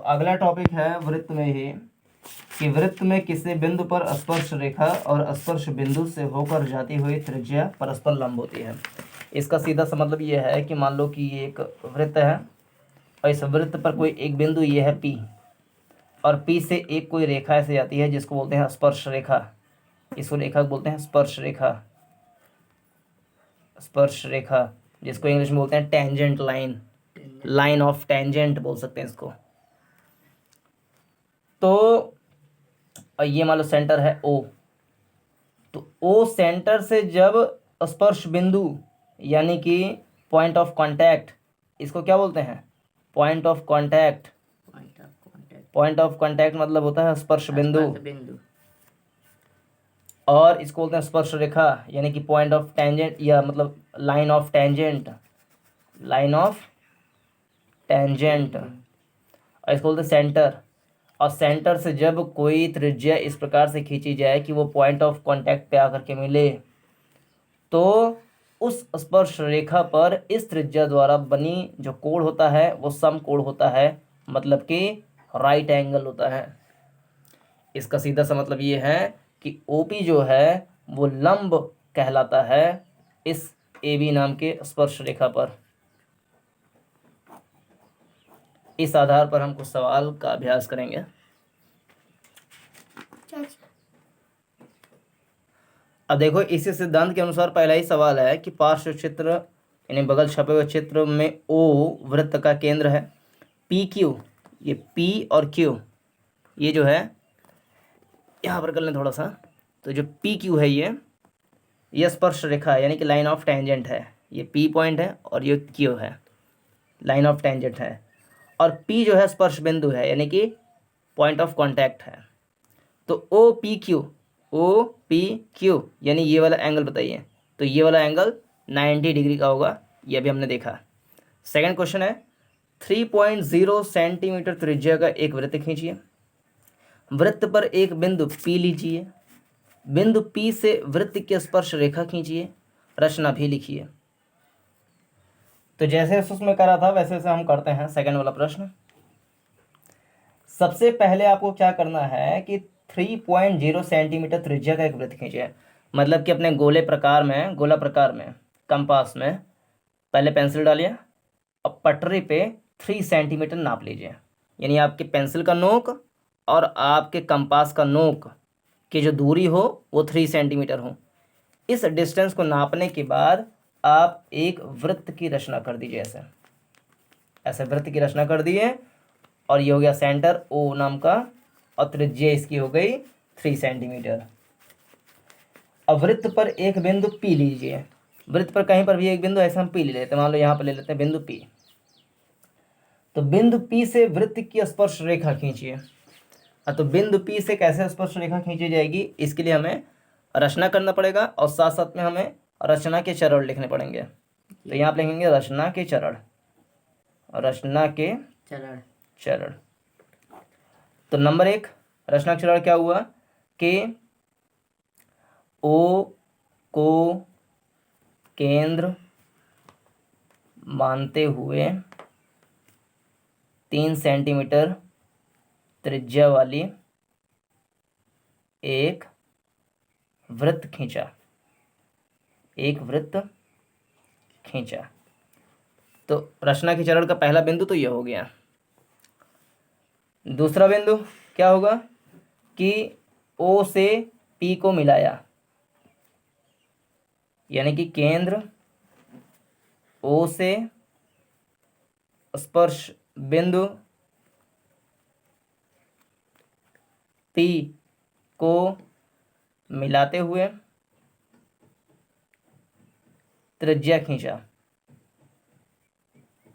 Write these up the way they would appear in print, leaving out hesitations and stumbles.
अगला टॉपिक है वृत्त में ही कि वृत्त में किसी बिंदु पर स्पर्श रेखा और स्पर्श बिंदु से होकर जाती हुई त्रिज्या परस्पर लंब होती है। इसका सीधा सा मतलब ये है कि मान लो कि ये एक वृत्त है और इस वृत्त पर कोई एक बिंदु ये है P, और P से एक कोई रेखा ऐसे जाती है जिसको बोलते हैं स्पर्श रेखा। इसको रेखा बोलते हैं स्पर्श रेखा, स्पर्श रेखा, जिसको इंग्लिश में बोलते हैं tangent line, line of tangent बोल सकते हैं इसको। तो ये मान लो सेंटर है O, तो O सेंटर से जब स्पर्श बिंदु यानी कि पॉइंट ऑफ कांटेक्ट, इसको क्या बोलते हैं? Point of contact. Point of contact मतलब होता है स्पर्श बिंदु, और इसको बोलते हैं स्पर्श रेखा यानी कि पॉइंट ऑफ टेंजेंट या मतलब line of tangent, line of tangent, और इसको बोलते हैं सेंटर। और सेंटर से जब कोई त्रिज्या इस प्रकार से खींची जाए कि वो पॉइंट ऑफ कांटेक्ट पे आकर के मिले, तो उस स्पर्श रेखा पर इस त्रिज्या द्वारा बनी जो कोण होता है वो समकोण होता है, मतलब कि राइट एंगल होता है। इसका सीधा सा मतलब ये है कि OP जो है वो लंब कहलाता है इस AB नाम के स्पर्श रेखा पर। इस आधार पर हम कुछ सवाल का अभ्यास करेंगे। अब देखो, इसी सिद्धांत के अनुसार पहला ही सवाल है कि पार्श्व क्षेत्र यानी बगल छपे हुए क्षेत्र में O वृत्त का केंद्र है, PQ, ये P और Q ये जो है यहाँ पर कर लें थोड़ा सा, तो जो PQ है ये स्पर्श रेखा है यानी कि लाइन ऑफ टेंजेंट है। ये P पॉइंट है और ये Q है, लाइन ऑफ टेंजेंट है, और P जो है स्पर्श बिंदु है यानी कि पॉइंट ऑफ कांटेक्ट है। तो OPQ यानी ये वाला एंगल बताइए, तो ये वाला एंगल 90 डिग्री का होगा, ये भी हमने देखा। सेकंड क्वेश्चन है 3.0 सेंटीमीटर त्रिज्या का एक वृत्त खींचिए। वृत्त पर एक बिंदु P लीजिए, बिंदु P से वृत्त की स्पर्श रेखा खींचिए, रचना भी लिखिए। तो जैसे उसमें करा था वैसे हम करते हैं सेकंड वाला प्रश्न। सबसे पहले आपको क्या करना है कि 3.0 सेंटीमीटर त्रिज्या का एक वृत्त खींचिए, मतलब कि अपने गोला प्रकार में कंपास में पहले पेंसिल डालिए और पटरी पे 3 सेंटीमीटर नाप लीजिए, यानी आपके पेंसिल का नोक और आपके कंपास का नोक की जो दूरी हो वो 3 सेंटीमीटर हो। इस डिस्टेंस को नापने के बाद आप एक वृत्त की रचना कर दीजिए, ऐसे वृत्त की रचना कर दिए, और ये हो गया सेंटर O नाम का, और त्रिज्या इसकी हो गई 3 सेंटीमीटर। अब वृत्त पर एक बिंदु P लीजिए, वृत्त पर कहीं पर भी एक बिंदु ऐसा हम P ले लेते हैं, मान लो यहाँ पर ले लेते हैं बिंदु P। तो बिंदु P से वृत्त की स्पर्श रेखा खींचिए। तो बिंदु P से कैसे स्पर्श रेखा खींची जाएगी, इसके लिए हमें रचना करना पड़ेगा और साथ साथ में हमें रचना के चरण लिखने पड़ेंगे। तो यहाँ पर लिखेंगे रचना के चरण, रचना के चरण। तो नंबर 1 रचना के चरण क्या हुआ कि O को केंद्र मानते हुए 3 सेंटीमीटर त्रिज्या वाली एक वृत्त खींचा, तो रचना के चरण का पहला बिंदु तो यह हो गया। दूसरा बिंदु क्या होगा कि O से P को मिलाया, यानी कि केंद्र O से स्पर्श बिंदु P को मिलाते हुए त्रिज्या खींचा,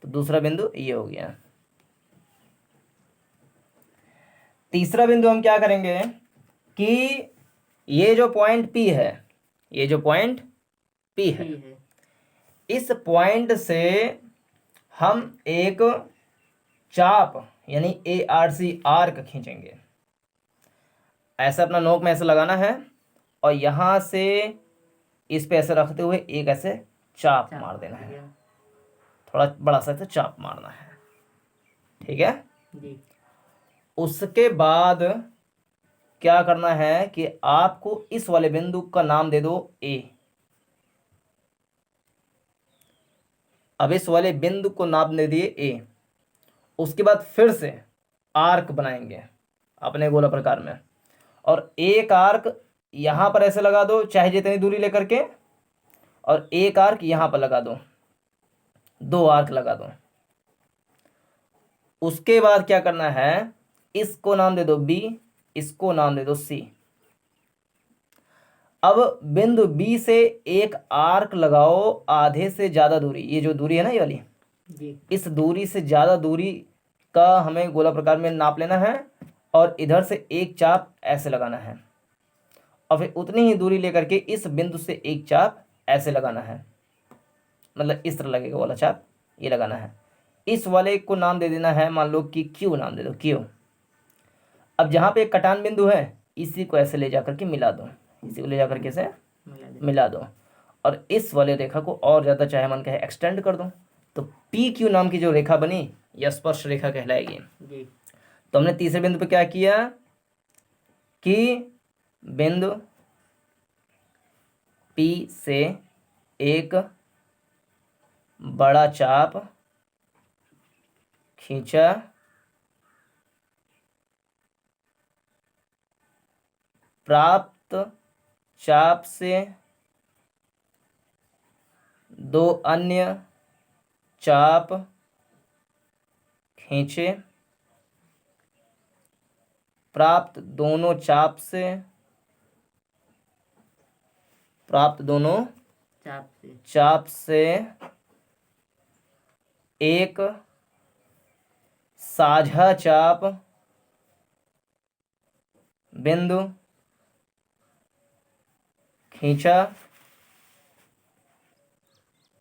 तो दूसरा बिंदु ये हो गया। तीसरा बिंदु हम क्या करेंगे कि ये जो पॉइंट P है, इस पॉइंट से हम एक चाप यानी ARC आर्क खींचेंगे। ऐसा अपना नोक में ऐसे लगाना है और यहाँ से इस पे ऐसे रखते हुए एक ऐसे चाप मार देना है, थोड़ा बड़ा सा ऐसे चाप मारना है, ठीक है जी। उसके बाद क्या करना है कि आपको इस वाले बिंदु का नाम दे दो ए। अब इस वाले बिंदु को नाम दे दिए ए। उसके बाद फिर से आर्क बनाएंगे अपने गोला प्रकार में, और एक आर्क यहां पर ऐसे लगा दो चाहे जितनी दूरी लेकर के, और एक आर्क यहां पर लगा दो, 2 आर्क लगा दो। उसके बाद क्या करना है, इसको नाम दे दो बी, इसको नाम दे दो सी। अब बिंदु बी से एक आर्क लगाओ आधे से ज्यादा दूरी, ये जो दूरी है ना ये वाली जी। इस दूरी से ज्यादा दूरी का हमें गोला प्रकार में नाप लेना है, और इधर से एक चाप ऐसे लगाना है, और फिर उतनी ही दूरी लेकर के इस बिंदु से एक चाप ऐसे लगाना है, मतलब इस तरह लगेगा वाला चाप, ये लगाना है। इस वाले को नाम दे देना है, मान लो कि क्यू नाम दे दो, क्यू। अब जहां पे एक कटान बिंदु है इसी को ऐसे ले जाकर के मिला दो, इसी को ले जाकर के से मिला दो, और इस वाले रेखा को और ज़्यादा चाहे मन कहे एक्सटेंड कर दो, तो पी क्यू नाम की जो रेखा बनी यह स्पर्श रेखा कहलाएगी। जी। तो हमने तीसरे बिंदु पे क्या किया कि बिंदु पी से एक बड़ा चाप खींचा, प्राप्त चाप से 2 अन्य चाप खींचे, प्राप्त दोनों चाप से एक साझा चाप बिंदु खींचा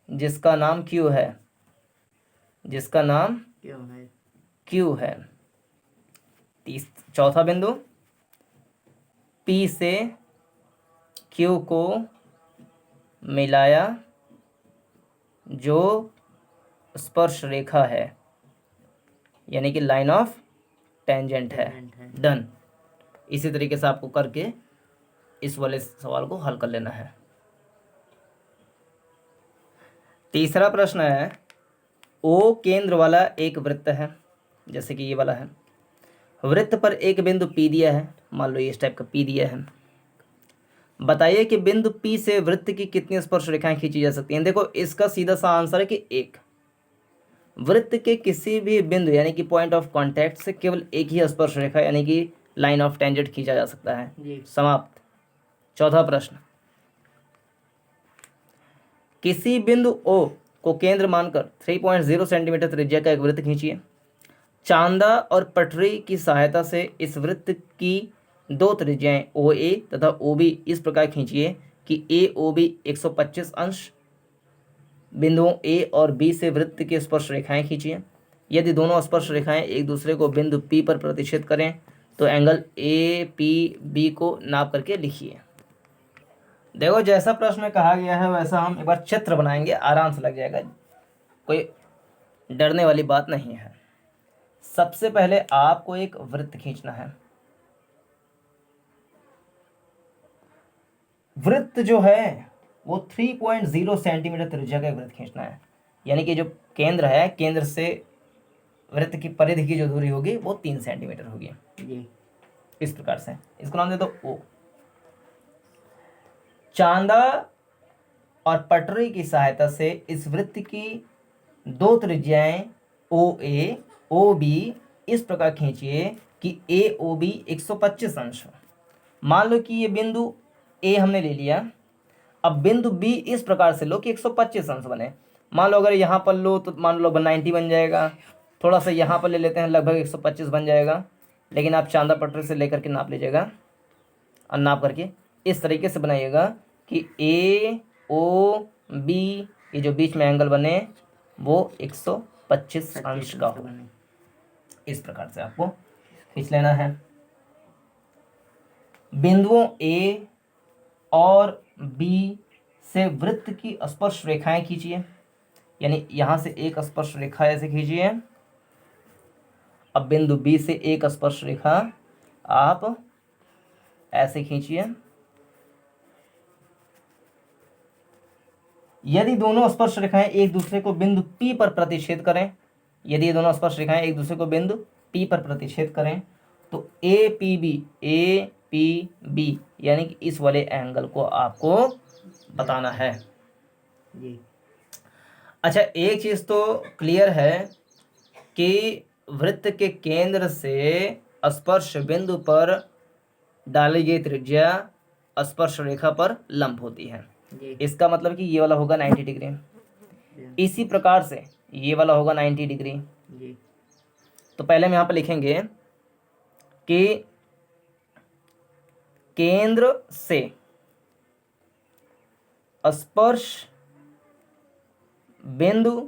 जिसका नाम क्यू है, जिसका नाम क्यू है। चौथा बिंदु पी से क्यू को मिलाया जो स्पर्श रेखा है, यानी कि लाइन ऑफ टेंजेंट है। डन। इसी तरीके से आपको करके इस वाले सवाल को हल कर लेना है। तीसरा प्रश्न है, ओ केंद्र वाला एक वृत्त है, जैसे कि ये वाला है। वृत्त पर एक बिंदु P दिया है, मान लो ये इस टाइप का P दिया है। बताइए कि बिंदु P से वृत्त की कितनी स्पर्श रेखाएं खींची जा सकती हैं। देखो इसका सीधा सा आंसर है कि एक। वृत्त के किसी भी बिंदु यानी कि पॉइंट ऑफ कांटेक्ट से केवल एक ही स्पर्श रेखा यानी कि लाइन ऑफ टेंजेंट खींचा जा सकता है। समाप्त। चौथा प्रश्न, किसी बिंदु O को केंद्र मानकर 3.0 सेंटीमीटर त्रिज्या का एक वृत्त खींचिए। चांदा और पटरी की सहायता से इस वृत्त की 2 त्रिज्याएं OA तथा OB इस प्रकार खींचिए कि AOB 125 अंश। बिंदुओं A और B से वृत्त की स्पर्श रेखाएं खींचिए। यदि दोनों स्पर्श रेखाएं एक दूसरे को बिंदु P पर प्रतिच्छेद करें तो एंगल APB को नाप करके लिखिए। देखो जैसा प्रश्न में कहा गया है वैसा हम एक बार चित्र बनाएंगे, आराम से लग जाएगा, कोई डरने वाली बात नहीं है। सबसे पहले आपको एक वृत्त खींचना है। वृत्त जो है वो 3.0 सेंटीमीटर त्रिज्या का एक वृत्त खींचना है, यानी कि जो केंद्र है, केंद्र से वृत्त की परिधि की जो दूरी होगी वो 3 सेंटीमीटर होगी। इस प्रकार से इसको नाम दे दो O। चांदा और पटरी की सहायता से इस वृत्त की 2 त्रिज्याएं OA OB इस प्रकार खींचिए कि AOB 125 अंश। मान लो कि ये बिंदु A हमने ले लिया। अब बिंदु B इस प्रकार से लो कि 125 अंश बने। मान लो अगर यहाँ पर लो तो मान लो 90 बन जाएगा, थोड़ा सा यहाँ पर ले लेते हैं, लगभग 125 बन जाएगा। लेकिन आप चांदा पटरी से लेकर के नाप लीजिएगा, और नाप करके इस तरीके से बनाइएगा कि AOB ये जो बीच में एंगल बने वो 125 अंश का हो। इस प्रकार से आपको खींच लेना है। बिंदुओं A और B से वृत्त की स्पर्श रेखाएं खींचिए, यानी यहां से एक स्पर्श रेखा ऐसे खींचिए, अब बिंदु बी से एक स्पर्श रेखा आप ऐसे खींचिए। यदि दोनों स्पर्श रेखाएं एक दूसरे को बिंदु P पर प्रतिच्छेद करें, यदि ये दोनों स्पर्श रेखाएं एक दूसरे को बिंदु P पर प्रतिच्छेद करें तो ए पी बी यानी कि इस वाले एंगल को आपको बताना है जी। अच्छा, एक चीज तो क्लियर है कि वृत्त के केंद्र से स्पर्श बिंदु पर डाली गई त्रिज्या स्पर्श रेखा पर लंब होती है जी। इसका मतलब कि ये वाला होगा 90 डिग्री, इसी प्रकार से ये वाला होगा 90 डिग्री जी। तो पहले हम यहाँ पर लिखेंगे कि केंद्र से स्पर्श बिंदु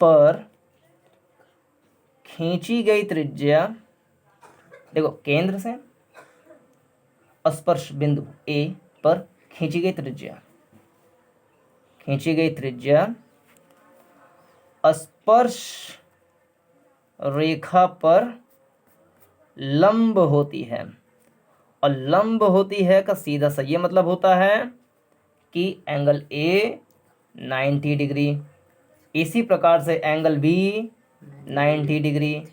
पर खींची गई त्रिज्या, देखो केंद्र से स्पर्श बिंदु ए पर खींची गई त्रिज्या स्पर्श रेखा पर लंब होती है। और लंब होती है का सीधा सा ये मतलब होता है कि एंगल ए 90 डिग्री, इसी प्रकार से angle B 90 degree,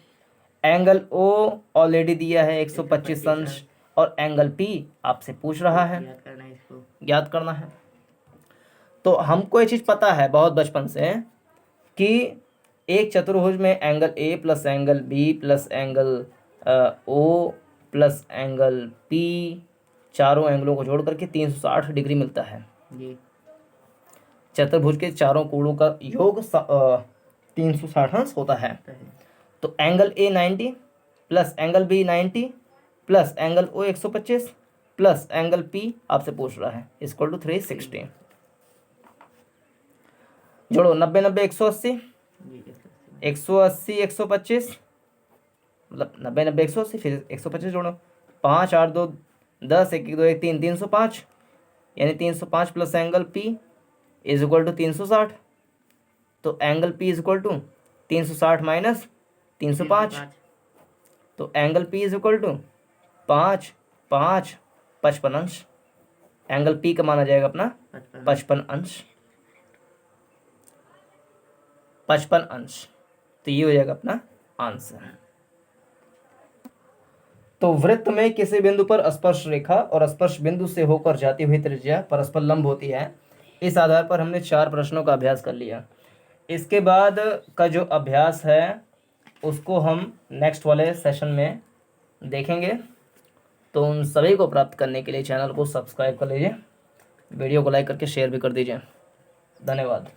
angle O already दिया है 125 अंश, और एंगल पी आपसे पूछ रहा है, याद करना है। तो हमको ये चीज़ पता है बहुत बचपन से कि एक चतुर्भुज में angle A plus angle B plus angle O plus angle P, चारों एंगलों को जोड़ करके 360 डिग्री मिलता है जी। चतुर्भुज के चारों कोणों का योग 360 अंश होता है। तो angle A 90 plus angle B 90 plus angle O 125 plus angle P आपसे पूछ रहा है इक्वल टू 360। जोड़ो 90 90 180 180 125, मतलब 90 90 180 फिर 125 जोड़ो, 5 8 2 10 1 1 2 1 3 305, यानी 305 plus angle P is equal to 360। तो angle P is equal to 360 minus 305, तो angle P is equal to 5 5 55 अंश। एंगल पी का माना जाएगा अपना 55 अंश, 55 अंश। तो ये हो जाएगा अपना आंसर। तो वृत्त में किसी बिंदु पर स्पर्श रेखा और स्पर्श बिंदु से होकर जाती हुई त्रिज्या परस्पर लंब होती है। इस आधार पर हमने 4 प्रश्नों का अभ्यास कर लिया। इसके बाद का जो अभ्यास है उसको हम नेक्स्ट वाले सेशन में देखेंगे। तो उन सभी को प्राप्त करने के लिए चैनल को सब्सक्राइब कर लीजिए, वीडियो को लाइक करके शेयर भी कर दीजिए। धन्यवाद।